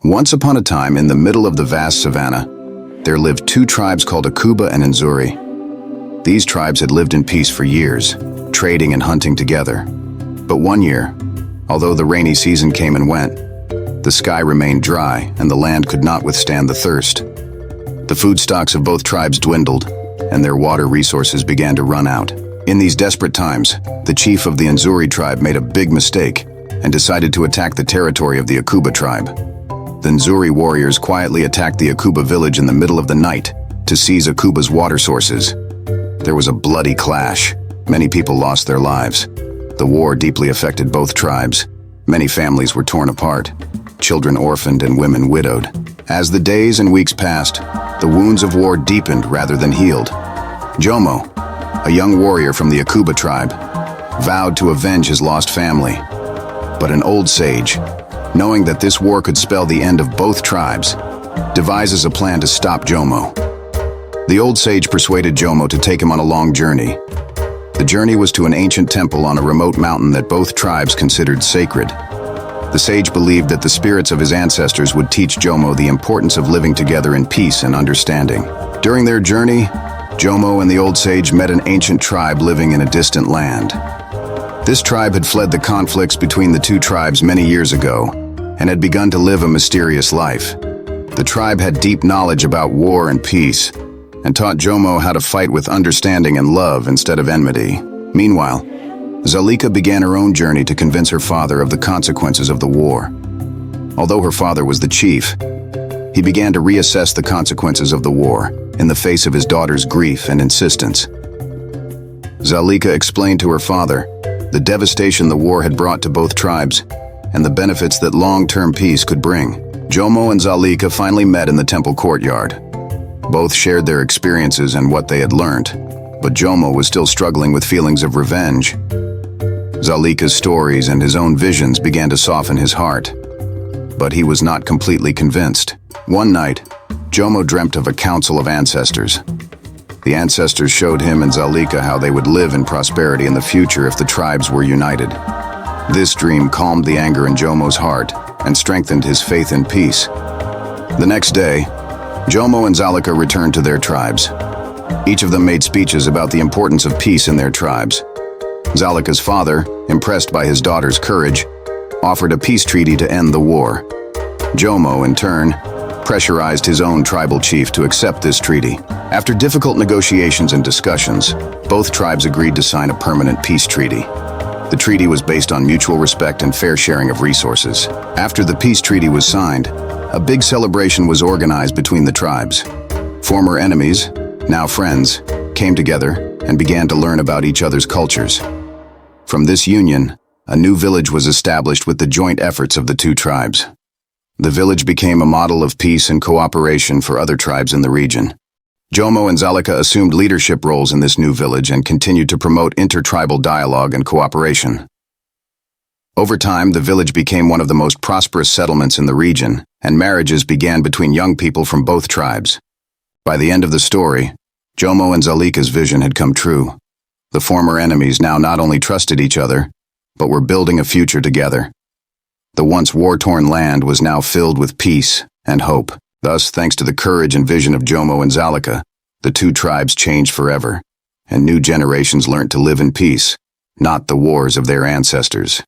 Once upon a time, in the middle of the vast savannah, there lived two tribes called Akuba and Nzuri. These tribes had lived in peace for years, trading and hunting together. But one year, although the rainy season came and went, the sky remained dry and the land could not withstand the thirst. The food stocks of both tribes dwindled, and their water resources began to run out. In these desperate times, the chief of the Nzuri tribe made a big mistake and decided to attack the territory of the Akuba tribe. The Nzuri warriors quietly attacked the Akuba village in the middle of the night to seize Akuba's water sources. There was a bloody clash. Many people lost their lives. The war deeply affected both tribes. Many families were torn apart, children orphaned and women widowed. As the days and weeks passed, the wounds of war deepened rather than healed. Jomo, a young warrior from the Akuba tribe, vowed to avenge his lost family. But an old sage, knowing that this war could spell the end of both tribes, devises a plan to stop Jomo. The old sage persuaded Jomo to take him on a long journey. The journey was to an ancient temple on a remote mountain that both tribes considered sacred. The sage believed that the spirits of his ancestors would teach Jomo the importance of living together in peace and understanding. During their journey, Jomo and the old sage met an ancient tribe living in a distant land. This tribe had fled the conflicts between the two tribes many years ago and had begun to live a mysterious life. The tribe had deep knowledge about war and peace and taught Jomo how to fight with understanding and love instead of enmity. Meanwhile, Zalika began her own journey to convince her father of the consequences of the war. Although her father was the chief, he began to reassess the consequences of the war in the face of his daughter's grief and insistence. Zalika explained to her father the devastation the war had brought to both tribes and the benefits that long-term peace could bring. Jomo and Zalika finally met in the temple courtyard. Both shared their experiences and what they had learned, but Jomo was still struggling with feelings of revenge. Zalika's stories and his own visions began to soften his heart, but he was not completely convinced. One night, Jomo dreamt of a council of ancestors. The ancestors showed him and Zalika how they would live in prosperity in the future if the tribes were united. This dream calmed the anger in Jomo's heart and strengthened his faith in peace. The next day, Jomo and Zalika returned to their tribes. Each of them made speeches about the importance of peace in their tribes. Zalika's father, impressed by his daughter's courage, offered a peace treaty to end the war. Jomo, in turn, pressurized his own tribal chief to accept this treaty. After difficult negotiations and discussions, both tribes agreed to sign a permanent peace treaty. The treaty was based on mutual respect and fair sharing of resources. After the peace treaty was signed, a big celebration was organized between the tribes. Former enemies, now friends, came together and began to learn about each other's cultures. From this union, a new village was established with the joint efforts of the two tribes. The village became a model of peace and cooperation for other tribes in the region. Jomo and Zalika assumed leadership roles in this new village and continued to promote intertribal dialogue and cooperation. Over time, the village became one of the most prosperous settlements in the region, and marriages began between young people from both tribes. By the end of the story, Jomo and Zalika's vision had come true. The former enemies now not only trusted each other, but were building a future together. The once war-torn land was now filled with peace and hope. Thus, thanks to the courage and vision of Jomo and Zalika, the two tribes changed forever, and new generations learned to live in peace, not the wars of their ancestors.